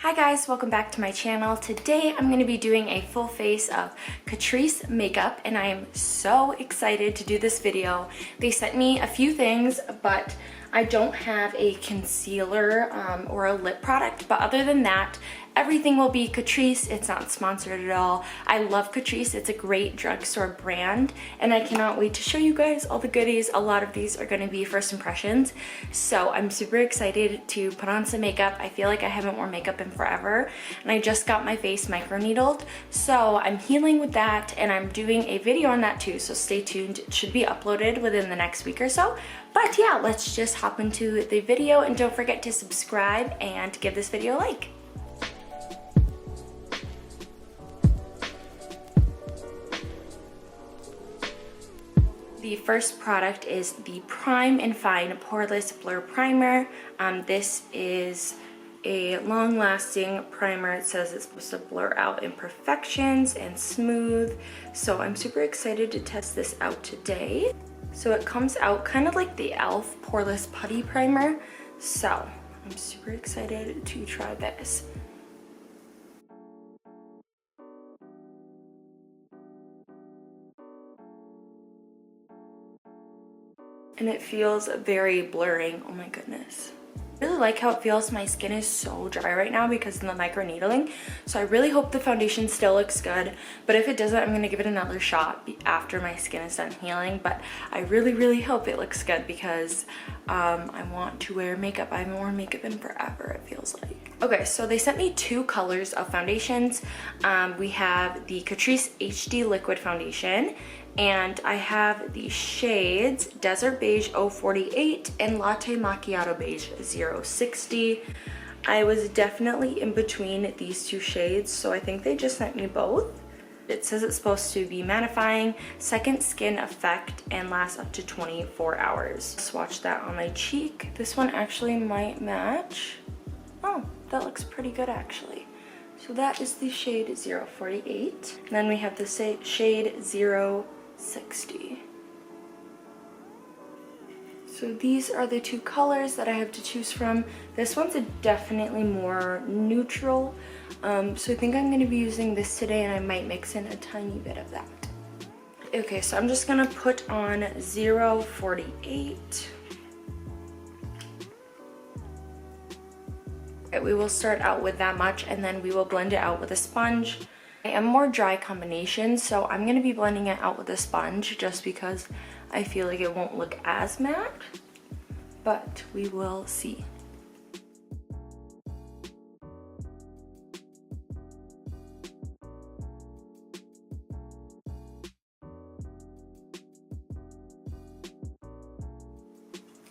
Hi guys, welcome back to my channel. Today I'm going to be doing a full face of CATRICE makeup and I am so excited to do this video. They sent me a few things, but I don't have a concealer or a lip product, but other than that, everything will be CATRICE. It's not sponsored at all. I love CATRICE. It's a great drugstore brand and I cannot wait to show you guys all the goodies. A lot of these are going to be first impressions, so I'm super excited to put on some makeup. I feel like I haven't worn makeup in forever and I just got my face microneedled, so I'm healing with that and I'm doing a video on that too, so stay tuned. It should be uploaded within the next week or so. But yeah, let's just hop into the video and don't forget to subscribe and give this video a like. The first product is the Prime and Fine Poreless Blur Primer. This is a long-lasting primer. It says it's supposed to blur out imperfections and smooth, so I'm super excited to test this out today. So it comes out kind of like the e.l.f. Poreless Putty Primer, so I'm super excited to try this. And it feels very blurring. Oh my goodness. I really like how it feels. My skin is so dry right now because of the microneedling, so I really hope the foundation still looks good, but if it doesn't, I'm going to give it another shot after my skin is done healing. But I really hope it looks good because I want to wear makeup. I haven't worn makeup in forever, it feels like. Okay, so they sent me two colors of foundations. We have the Catrice HD Liquid Foundation, and I have the shades Desert Beige 048 and Latte Macchiato Beige 060. I was definitely in between these two shades, so I think they just sent me both. It says it's supposed to be mattifying, second skin effect, and lasts up to 24 hours. Swatch that on my cheek. This one actually might match. Oh, that looks pretty good actually. So that is the shade 048. And then we have the shade 060. So these are the two colors that I have to choose from. This one's definitely more neutral, so I think I'm going to be using this today, and I might mix in a tiny bit of that. Okay, so I'm just going to put on 048. Okay, we will start out with that much and then we will blend it out with a sponge. I am more dry combination, so I'm going to be blending it out with a sponge just because I feel like it won't look as matte, but we will see.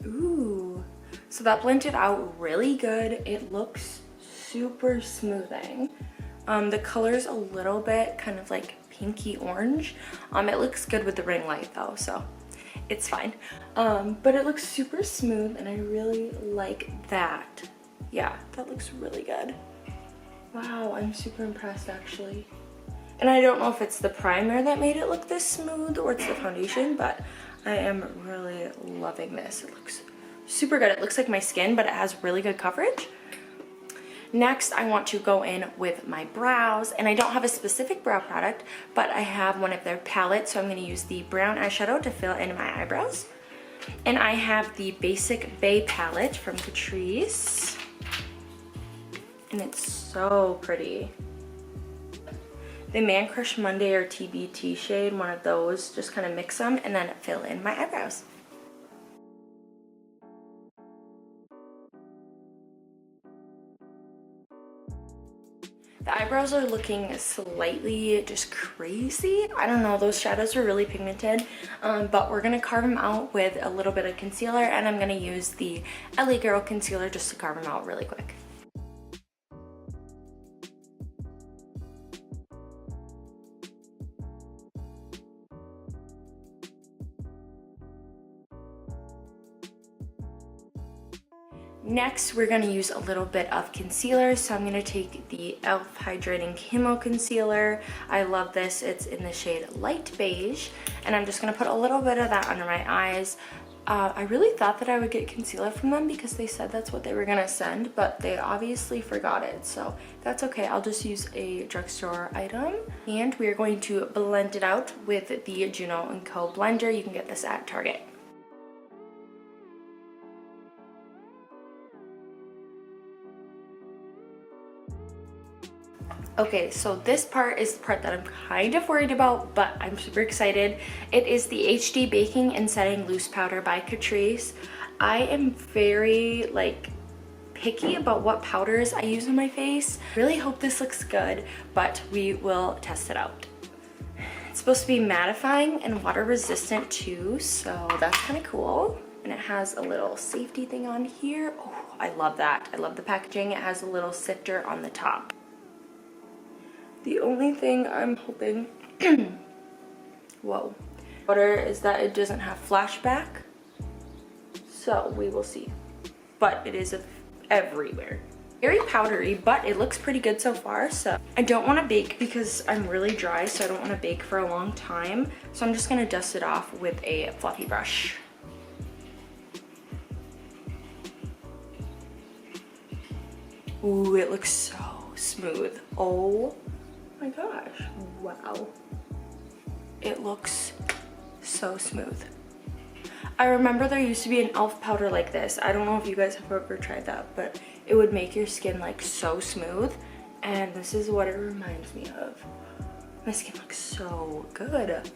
Ooh, so that blended out really good. It looks super smoothing. The color's a little bit kind of like pinky orange. It looks good with the ring light though, so it's fine. But it looks super smooth and I really like that. Yeah, that looks really good. Wow, I'm super impressed actually. And I don't know if it's the primer that made it look this smooth or it's the foundation, but I am really loving this. It looks super good. It looks like my skin, but it has really good coverage. Next, I want to go in with my brows, and I don't have a specific brow product, but I have one of their palettes, so I'm going to use the brown eyeshadow to fill in my eyebrows. And I have the Basic Bay palette from Catrice, and it's so pretty. The Man Crush Monday or TBT shade, one of those, just kind of mix them and then fill in my eyebrows. The eyebrows are looking slightly just crazy. I don't know, those shadows are really pigmented, but we're gonna carve them out with a little bit of concealer, and I'm gonna use the LA Girl concealer just to carve them out really quick. Next, we're going to use a little bit of concealer, so I'm going to take the e.l.f. Hydrating Camo Concealer. I love this. It's in the shade Light Beige, and I'm just going to put a little bit of that under my eyes. I really thought that I would get concealer from them because they said that's what they were gonna send, but they obviously forgot it, so that's okay. I'll just use a drugstore item, and we are going to blend it out with the Juno & Co. blender. You can get this at Target. Okay, so this part is the part that I'm kind of worried about, but I'm super excited. It is the HD Baking and Setting Loose Powder by CATRICE. I am very picky about what powders I use on my face. Really hope this looks good, but we will test it out. It's supposed to be mattifying and water resistant too, so that's kind of cool. And it has a little safety thing on here. Oh, I love that. I love the packaging. It has a little sifter on the top. The only thing I'm hoping, whoa, water is that it doesn't have flashback. So we will see. But it is everywhere. Very powdery, but it looks pretty good so far. So I don't want to bake because I'm really dry, so I don't want to bake for a long time. So I'm just going to dust it off with a fluffy brush. Ooh, it looks so smooth. Oh my gosh, wow. It looks so smooth. I remember there used to be an e.l.f. powder like this. I don't know if you guys have ever tried that, but it would make your skin like so smooth, and this is what it reminds me of. My skin looks so good.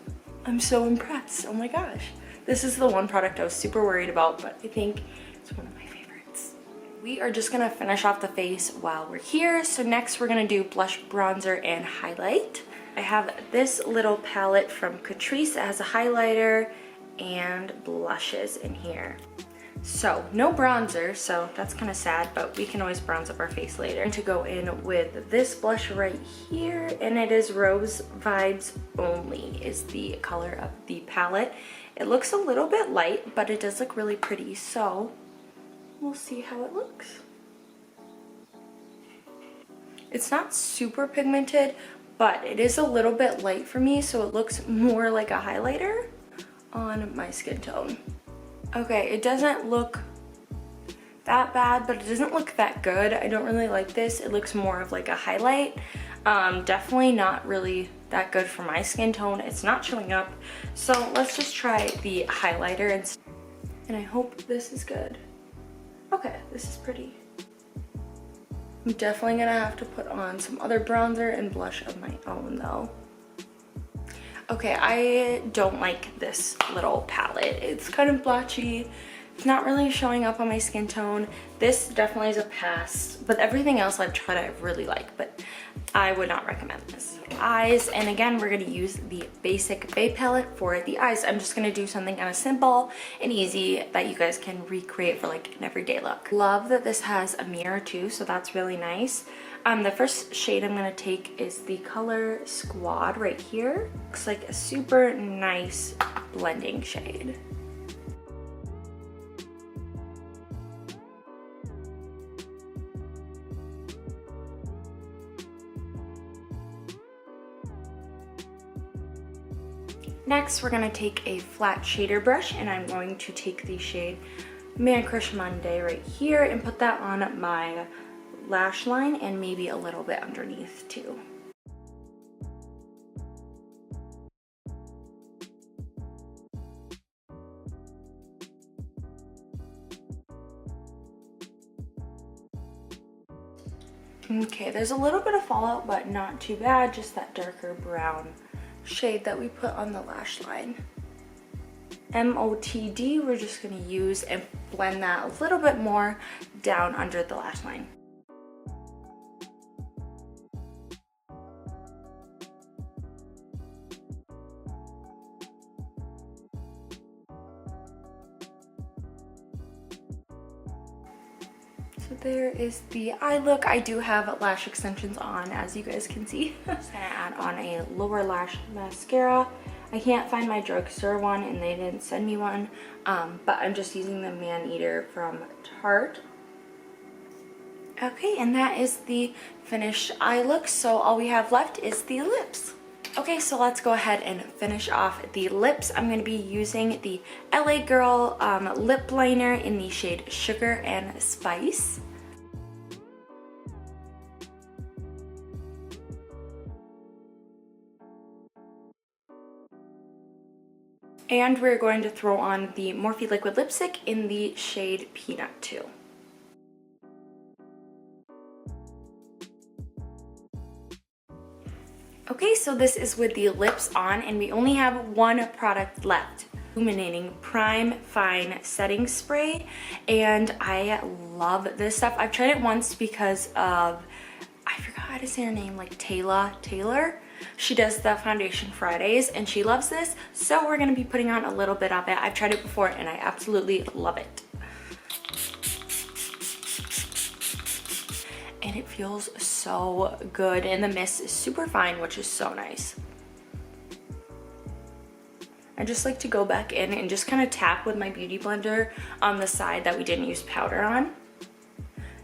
I'm so impressed. Oh my gosh. This is the one product I was super worried about, but I think it's one of my favorites. We are just gonna finish off the face while we're here. So next we're gonna do blush, bronzer, and highlight. I have this little palette from CATRICE. It has a highlighter and blushes in here. So no bronzer, so that's kind of sad, but we can always bronze up our face later. And to go in with this blush right here, and it is Rose Vibes Only is the color of the palette. It looks a little bit light, but it does look really pretty, so we'll see how it looks. It's not super pigmented, but it is a little bit light for me, so it looks more like a highlighter on my skin tone. Okay, it doesn't look that bad, but it doesn't look that good. I don't really like this. It looks more of like a highlight. Definitely not really that good for my skin tone. It's not showing up. So let's just try the highlighter and I hope this is good. Okay, this is pretty. I'm definitely gonna have to put on some other bronzer and blush of my own though. Okay, I don't like this little palette. It's kind of blotchy. It's not really showing up on my skin tone. This definitely is a pass, but everything else I've tried I really like, but I would not recommend this. Eyes, and again, we're gonna use the basic Bay palette for the eyes. I'm just gonna do something kind of simple and easy that you guys can recreate for like an everyday look. Love that this has a mirror too, so that's really nice. The first shade I'm gonna take is the color Squad right here. Looks like a super nice blending shade. Next, we're gonna take a flat shader brush and I'm going to take the shade Man Crush Monday right here and put that on my lash line and maybe a little bit underneath too. Okay, there's a little bit of fallout, but not too bad, just that darker brown shade that we put on the lash line. MOTD, we're just gonna use and blend that a little bit more down under the lash line. So there is the eye look. I do have lash extensions on, as you guys can see. Just gonna add on a lower lash mascara. I can't find my drugstore one and they didn't send me one, but I'm just using the Man Eater from Tarte. Okay, and that is the finished eye look. So all we have left is the lips. Okay, so let's go ahead and finish off the lips. I'm going to be using the LA Girl lip liner in the shade Sugar and Spice. And we're going to throw on the Morphe Liquid Lipstick in the shade Peanut 2. Okay, so this is with the lips on, and we only have one product left. Illuminating Prime Fine Setting Spray, and I love this stuff. I've tried it once because of, I forgot how to say her name, like Taylor. She does the Foundation Fridays, and she loves this, so we're gonna be putting on a little bit of it. I've tried it before, and I absolutely love it. And it feels so good, and the mist is super fine, which is so nice. I just like to go back in and just kind of tap with my beauty blender on the side that we didn't use powder on.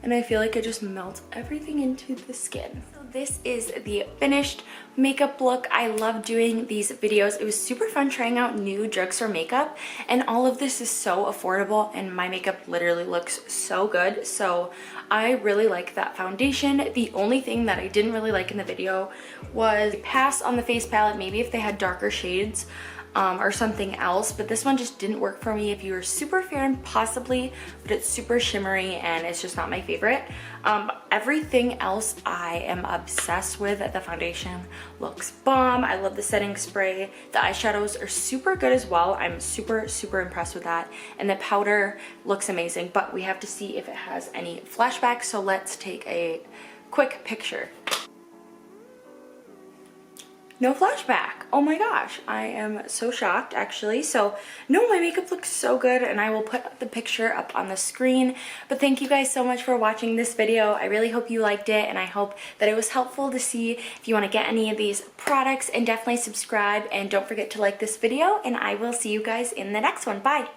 And I feel like it just melts everything into the skin. So this is the finished makeup look. I love doing these videos. It was super fun trying out new drugstore makeup, and all of this is so affordable, and my makeup literally looks so good. So I really like that foundation. The only thing that I didn't really like in the video was pass on the face palette, maybe if they had darker shades or something else, but this one just didn't work for me. If you were super fair, possibly, but it's super shimmery and it's just not my favorite. Everything else I am obsessed with. The foundation looks bomb. I love the setting spray. The eyeshadows are super good as well. I'm super impressed with that, and the powder looks amazing, but we have to see if it has any flashbacks, so let's take a quick picture. No flashback. Oh my gosh, I am so shocked actually. So no, my makeup looks so good, and I will put the picture up on the screen. But thank you guys so much for watching this video. I really hope you liked it, and I hope that it was helpful to see if you want to get any of these products, and definitely subscribe, and don't forget to like this video, and I will see you guys in the next one. Bye.